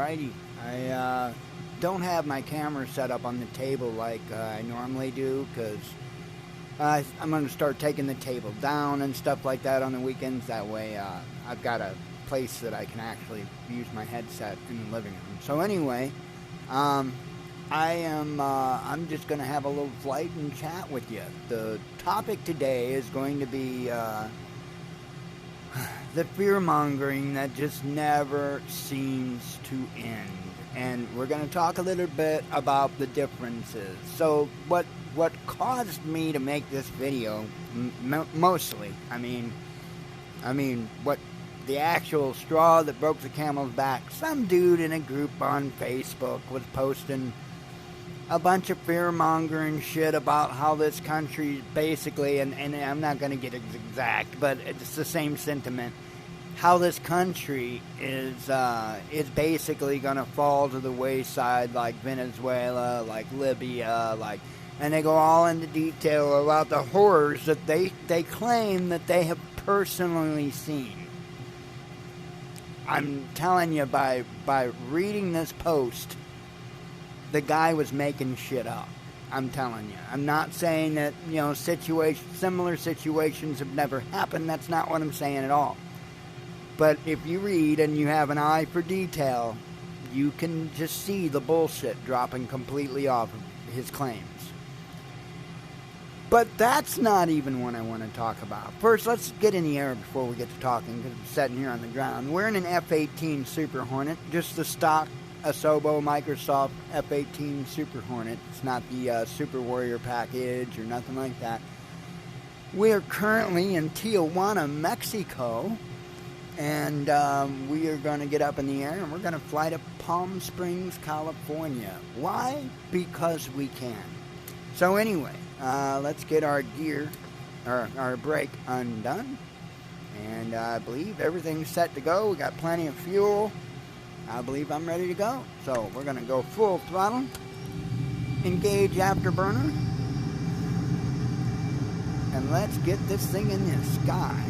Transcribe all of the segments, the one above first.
Alrighty, I don't have my camera set up on the table like I normally do, because I'm going to start taking the table down and stuff like that on the weekends. That way I've got a place that I can actually use my headset in the living room. So anyway, I'm just going to have a little flight and chat with you. The topic today is going to be the fear-mongering that just never seems to end. And we're going to talk a little bit about the differences. So what caused me to make this video, mostly, I mean, what the actual straw that broke the camel's back, some dude in a group on Facebook was posting a bunch of fear-mongering shit about how this country basically, and I'm not going to get exact, but it's the same sentiment, how this country is basically going to fall to the wayside, like Venezuela, like Libya, and they go all into detail about the horrors that they claim that they have personally seen. I'm telling you, by reading this post, the guy was making shit up. I'm telling you. I'm not saying that, similar situations have never happened. That's not what I'm saying at all. But if you read and you have an eye for detail, you can just see the bullshit dropping completely off of his claims. But that's not even what I want to talk about. First, let's get in the air before we get to talking, because I'm sitting here on the ground. We're in an F-18 Super Hornet, just the stock Asobo Microsoft F-18 Super Hornet. It's not the Super Warrior package or nothing like that. We are currently in Tijuana, Mexico, and we are going to get up in the air and we're going to fly to Palm Springs, California. Why? Because we can. So anyway, let's get our gear, our brake undone, and I believe everything's set to go. We got plenty of fuel. I believe I'm ready to go. So we're going to go full throttle, engage afterburner, and let's get this thing in the sky.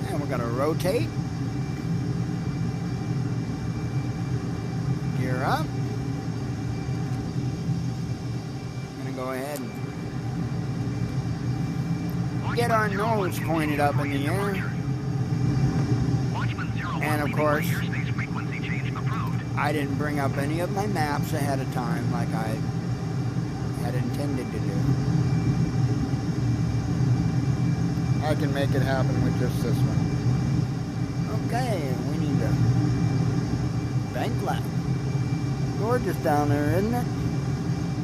And we're going to rotate, gear up. I'm going to go ahead and get our nose pointed up in the air. And of course, I didn't bring up any of my maps ahead of time like I had intended to do. I can make it happen with just this one. Okay, we need to bank left. Gorgeous down there, isn't it?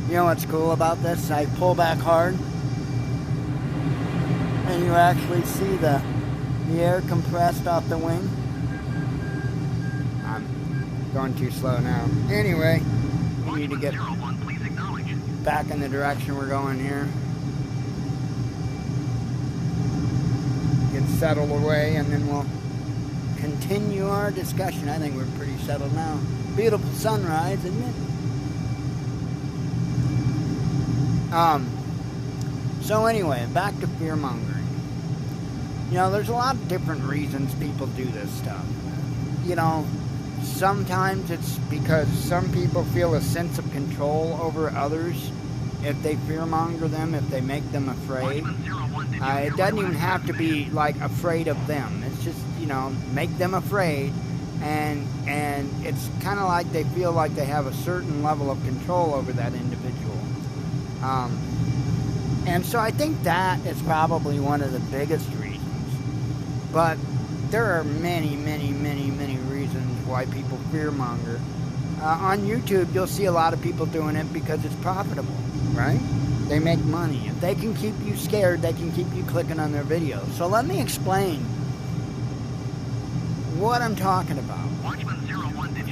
You know what's cool about this? I pull back hard, and you actually see the air compressed off the wing. Going too slow now. Anyway, we need to get back in the direction we're going here. Get settled away, and then we'll continue our discussion. I think we're pretty settled now. Beautiful sunrise, isn't it? So anyway, back to fear-mongering. There's a lot of different reasons people do this stuff. Sometimes it's because some people feel a sense of control over others if they fearmonger them, if they make them afraid. It doesn't even have to be like afraid of them. It's just, make them afraid, and it's kind of like they feel like they have a certain level of control over that individual. And so I think that is probably one of the biggest reasons. But there are many, many, many, many reasons why people fearmonger. On YouTube, you'll see a lot of people doing it because it's profitable, right? They make money. If they can keep you scared, they can keep you clicking on their videos. So let me explain what I'm talking about.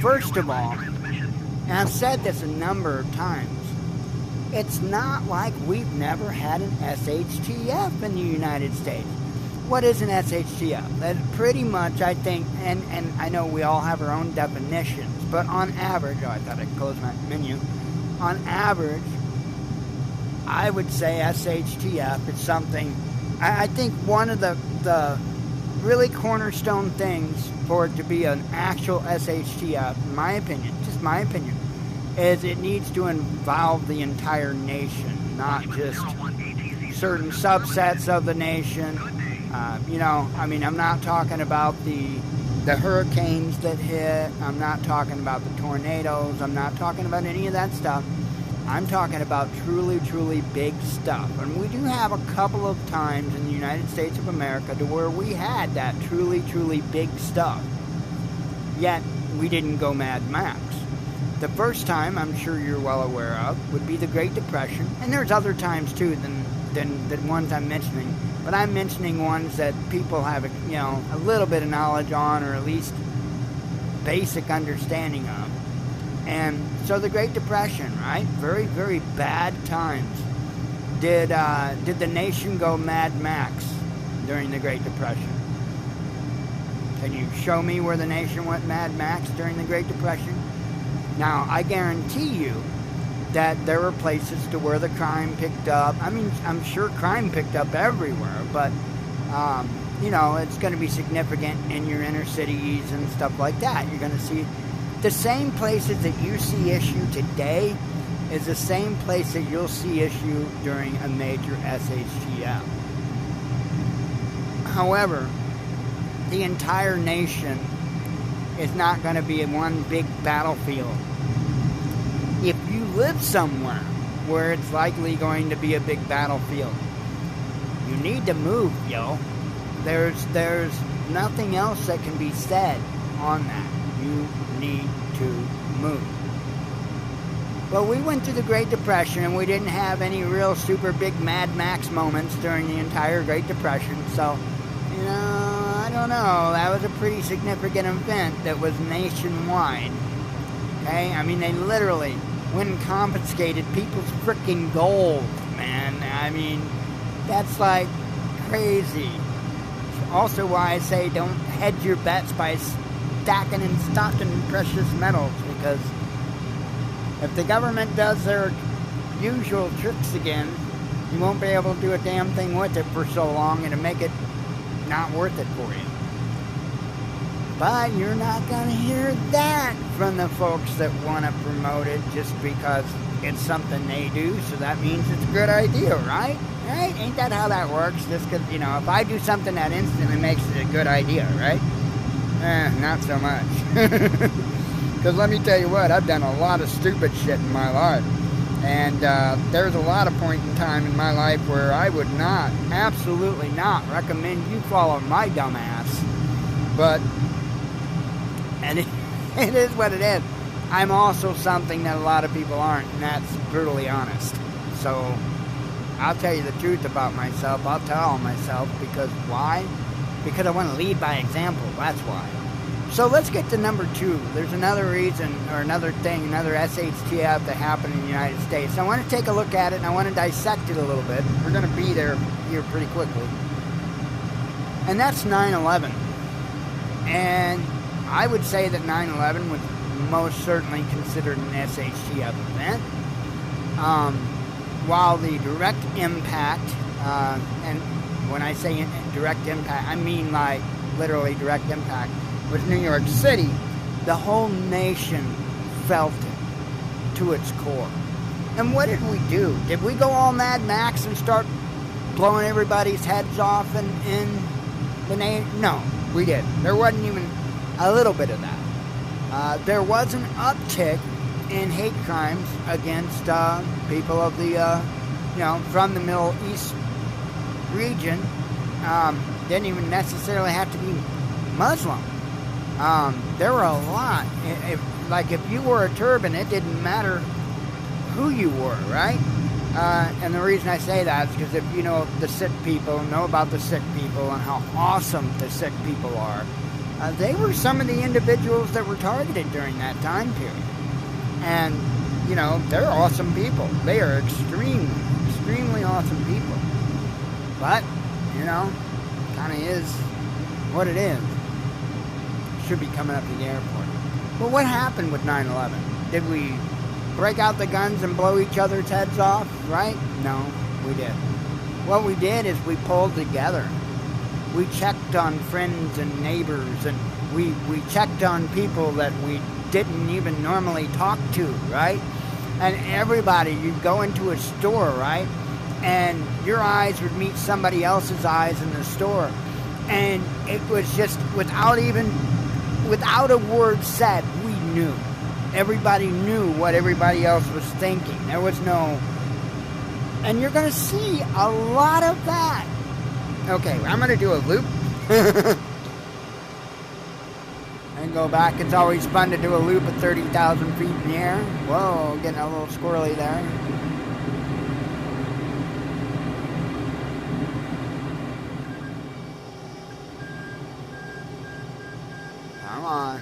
First of all, and I've said this a number of times, it's not like we've never had an SHTF in the United States. What is an SHTF? That pretty much, I think, and I know we all have our own definitions, but on average, I thought I'd close my menu. On average, I would say SHTF is something, I think one of the really cornerstone things for it to be an actual SHTF, in my opinion, just my opinion, is it needs to involve the entire nation, not just certain subsets of the nation. I'm not talking about the hurricanes that hit. I'm not talking about the tornadoes. I'm not talking about any of that stuff. I'm talking about truly, truly big stuff. And we do have a couple of times in the United States of America to where we had that truly, truly big stuff. Yet, we didn't go Mad Max. The first time, I'm sure you're well aware of, would be the Great Depression. And there's other times, too, than the ones I'm mentioning. But I'm mentioning ones that people have, a little bit of knowledge on, or at least basic understanding of. And so the Great Depression, right? Very, very bad times. Did the nation go Mad Max during the Great Depression? Can you show me where the nation went Mad Max during the Great Depression? Now, I guarantee you that there were places to where the crime picked up. I mean, I'm sure crime picked up everywhere, but, it's going to be significant in your inner cities and stuff like that. You're going to see the same places that you see issue today is the same place that you'll see issue during a major SHTF. However, the entire nation is not going to be in one big battlefield. If you live somewhere where it's likely going to be a big battlefield, you need to move, yo. There's nothing else that can be said on that. You need to move. Well, we went through the Great Depression and we didn't have any real super big Mad Max moments during the entire Great Depression, so, I don't know. That was a pretty significant event that was nationwide. Okay? I mean, they literally went and confiscated people's freaking gold, man. I mean, that's like crazy. Also why I say don't hedge your bets by stacking and stocking precious metals, because if the government does their usual tricks again, you won't be able to do a damn thing with it for so long, and it'll make it not worth it for you. But you're not going to hear that from the folks that want to promote it just because it's something they do, so that means it's a good idea, right? Right? Ain't that how that works? Just because, if I do something that instantly makes it a good idea, right? Not so much. Because let me tell you what, I've done a lot of stupid shit in my life. And there's a lot of point in time in my life where I would not, absolutely not recommend you follow my dumb ass. But, and it is what it is. I'm also something that a lot of people aren't, and that's brutally honest. So, I'll tell you the truth about myself. I'll tell myself, because why? Because I want to lead by example, that's why. So let's get to number 2. There's another reason, or another thing, another SHTF that happened in the United States. So I want to take a look at it, and I want to dissect it a little bit. We're going to be there here pretty quickly. And that's 9/11. And I would say that 9/11 was most certainly considered an SHTF event. While the direct impact, and when I say direct impact, I mean like literally direct impact, was New York City, the whole nation felt it to its core. And what did we do? Did we go all Mad Max and start blowing everybody's heads off in the nation? No, we didn't. There wasn't even a little bit of that. There was an uptick in hate crimes against people of the, from the Middle East region. Didn't even necessarily have to be Muslim. There were a lot. If you wore a turban, it didn't matter who you were, right? And the reason I say that is because if you know the Sikh people, know about the Sikh people and how awesome the Sikh people are, they were some of the individuals that were targeted during that time period. And, they're awesome people. They are extremely awesome people. But, kind of is what it is. Should be coming up to the airport. But what happened with 9/11? Did we break out the guns and blow each other's heads off, right? No, we didn't. What we did is we pulled together. we checked on friends and neighbors, and we checked on people that we didn't even normally talk to, right? And everybody, you'd go into a store, right? And your eyes would meet somebody else's eyes in the store. And it was just, without a word said, we knew. Everybody knew what everybody else was thinking. There was no... And you're going to see a lot of that. Okay, I'm going to do a loop. And go back. It's always fun to do a loop at 30,000 feet in the air. Whoa, getting a little squirrely there. Come on.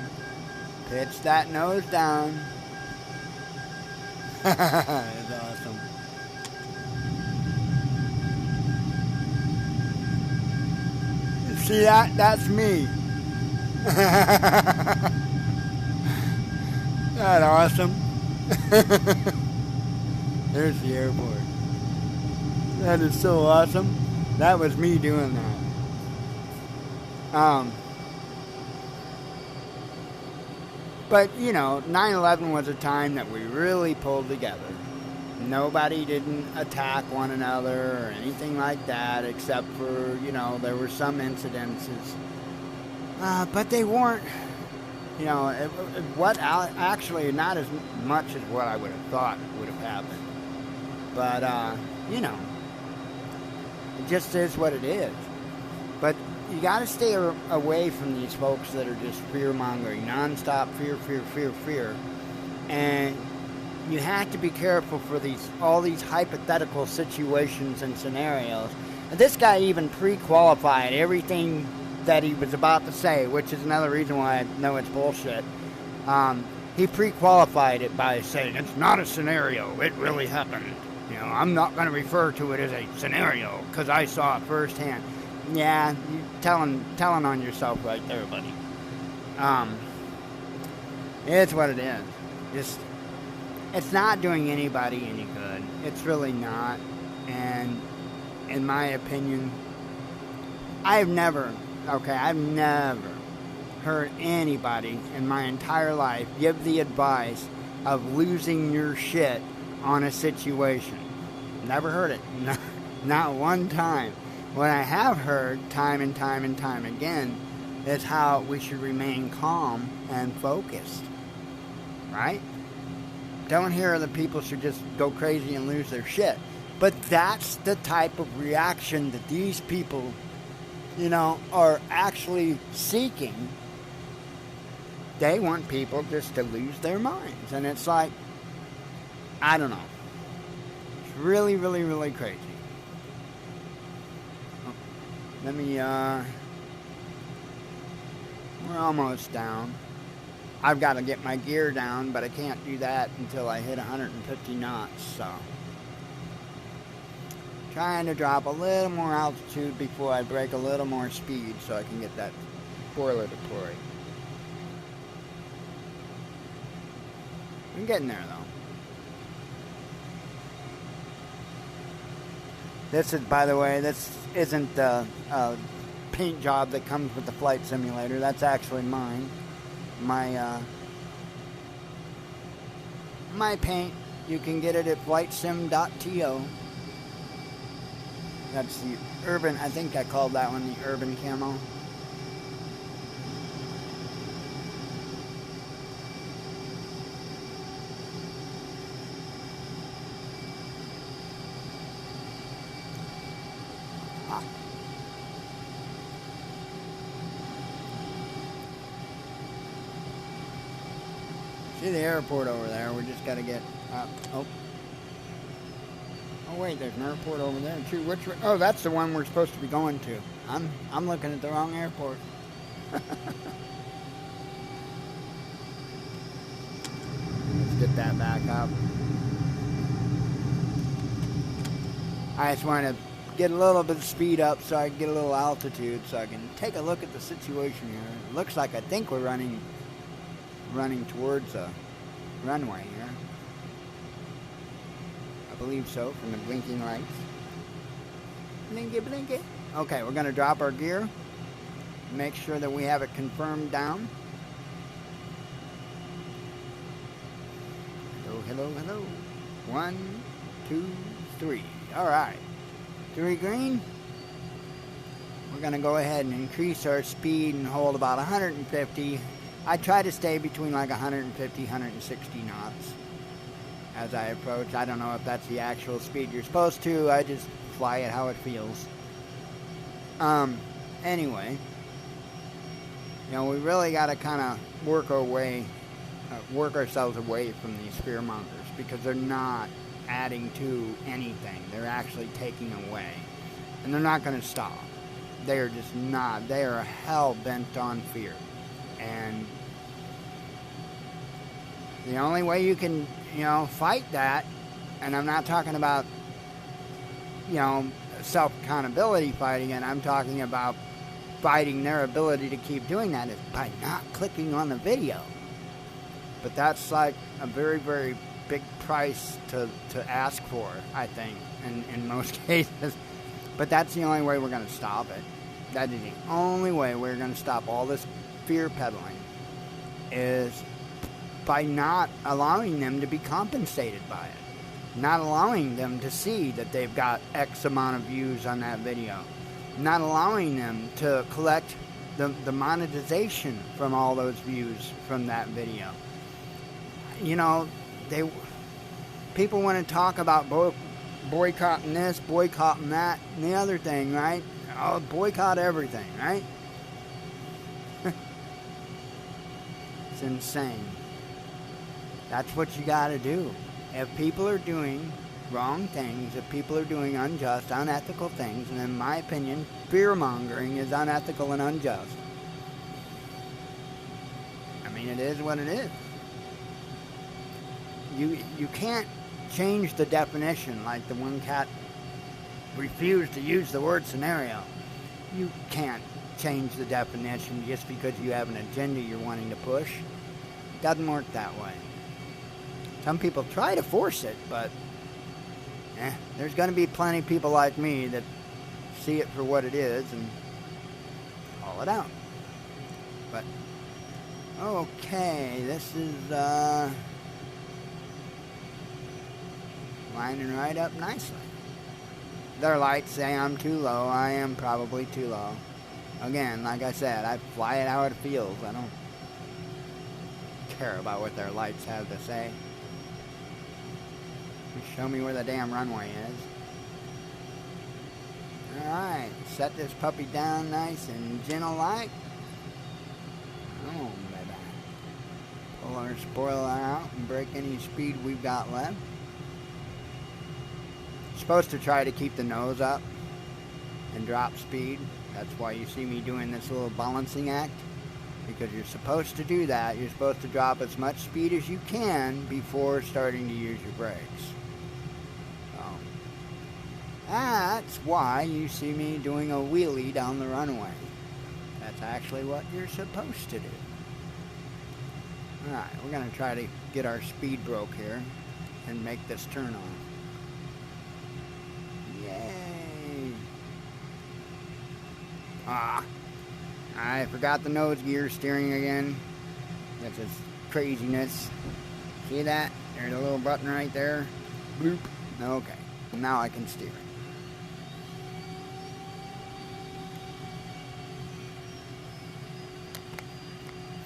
Pitch that nose down. That's awesome. See that? That's me. That awesome. There's the airport. That is so awesome. That was me doing that. But, you know, 9/11 was a time that we really pulled together. Nobody didn't attack one another or anything like that, except for, you know, there were some incidences. But they weren't, you know, actually not as much as what I would have thought would have happened. But, you know, it just is what it is. But you got to stay away from these folks that are just fear-mongering, nonstop fear. And you have to be careful for all these hypothetical situations and scenarios. And this guy even pre-qualified everything that he was about to say, which is another reason why I know it's bullshit. He pre-qualified it by saying, it's not a scenario, it really happened. You know, I'm not going to refer to it as a scenario because I saw it firsthand. Yeah, you're telling on yourself right there, buddy. It's what it is. Just, it's not doing anybody any good. It's really not. And in my opinion, I've never heard anybody in my entire life give the advice of losing your shit on a situation. Never heard it. Not one time. What I have heard time and time again is how we should remain calm and focused. Right? Don't hear that people should just go crazy and lose their shit. But that's the type of reaction that these people, you know, are actually seeking. They want people just to lose their minds. And it's like, I don't know. It's really, really, really crazy. Let me, we're almost down. I've got to get my gear down, but I can't do that until I hit 150 knots, so. Trying to drop a little more altitude before I break a little more speed so I can get that spoiler deployed. I'm getting there, though. This is, by the way, this isn't the paint job that comes with the flight simulator. That's actually mine. My paint, you can get it at flightsim.to. That's the urban, I think I called that one the urban camo. See the airport over there. We just got to get up. Oh, wait, there's an airport over there too. Oh, that's the one we're supposed to be going to. I'm looking at the wrong airport. Let's get that back up. I just want to get a little bit of speed up so I can get a little altitude so I can take a look at the situation here. It looks like I think we're running towards a runway here. I believe so, from the blinking lights. Blinky, blinky. Okay, we're going to drop our gear. Make sure that we have it confirmed down. Hello, hello, hello. 1, 2, 3. All right. 3 green. We're going to go ahead and increase our speed and hold about 150. I try to stay between like 150, 160 knots as I approach. I don't know if that's the actual speed you're supposed to. I just fly it how it feels. Anyway, you know, we really got to kind of work ourselves away from these fear mongers, because they're not adding to anything. They're actually taking away, and they're not going to stop. They are just not. They are hell bent on fear, and the only way you can, you know, fight that, and I'm not talking about, you know, self-accountability fighting it, I'm talking about fighting their ability to keep doing that, is by not clicking on the video. But that's like a very, very big price to ask for, I think, in most cases. But that's the only way we're going to stop it. That is the only way we're going to stop all this fear peddling, is by not allowing them to be compensated by it. Not allowing them to see that they've got X amount of views on that video. Not allowing them to collect the monetization from all those views from that video. You know, people want to talk about boycotting this, boycotting that, and the other thing, right? Oh, boycott everything, right? It's insane. That's what you got to do. If people are doing wrong things, if people are doing unjust, unethical things, and in my opinion, fear-mongering is unethical and unjust. I mean, it is what it is. You can't change the definition like the one cat refused to use the word scenario. You can't change the definition just because you have an agenda you're wanting to push. It doesn't work that way. Some people try to force it, but there's going to be plenty of people like me that see it for what it is and call it out. But, okay, this is lining right up nicely. Their lights say I'm too low. I am probably too low. Again, like I said, I fly it how it feels. I don't care about what their lights have to say. Just show me where the damn runway is. Alright, set this puppy down nice and gentle like. Oh, baby. Pull our spoiler out and break any speed we've got left. Supposed to try to keep the nose up and drop speed. That's why you see me doing this little balancing act, because you're supposed to do that. You're supposed to drop as much speed as you can before starting to use your brakes. So that's why you see me doing a wheelie down the runway. That's actually what you're supposed to do. Alright, we're going to try to get our speed broke here and make this turn on. Yay! I forgot the nose gear steering again. That's just craziness. See that? There's a little button right there. Bloop. Okay. Now I can steer.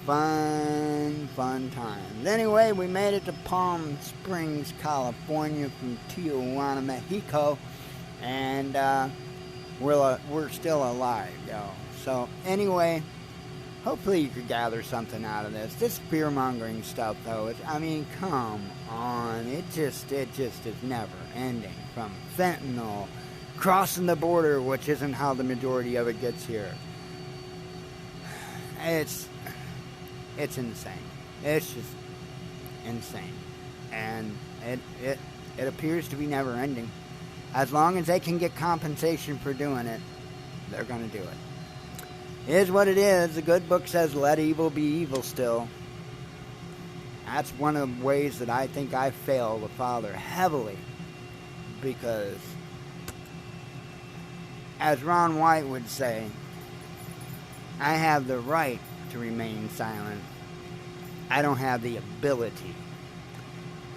Fun times. Anyway, we made it to Palm Springs, California from Tijuana, Mexico, and we're still alive, yo. So anyway, hopefully you could gather something out of this. This fear-mongering stuff, though, I mean, come on, it just is never ending. From fentanyl, crossing the border, which isn't how the majority of it gets here. It's insane. It's just insane. And it appears to be never ending. As long as they can get compensation for doing it, they're going to do it. It is what it is. The good book says, let evil be evil still. That's one of the ways that I think I fail the Father heavily. Because as Ron White would say, I have the right to remain silent. I don't have the ability.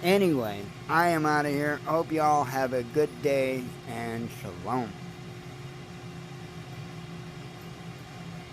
Anyway, I am out of here. Hope y'all have a good day, and shalom.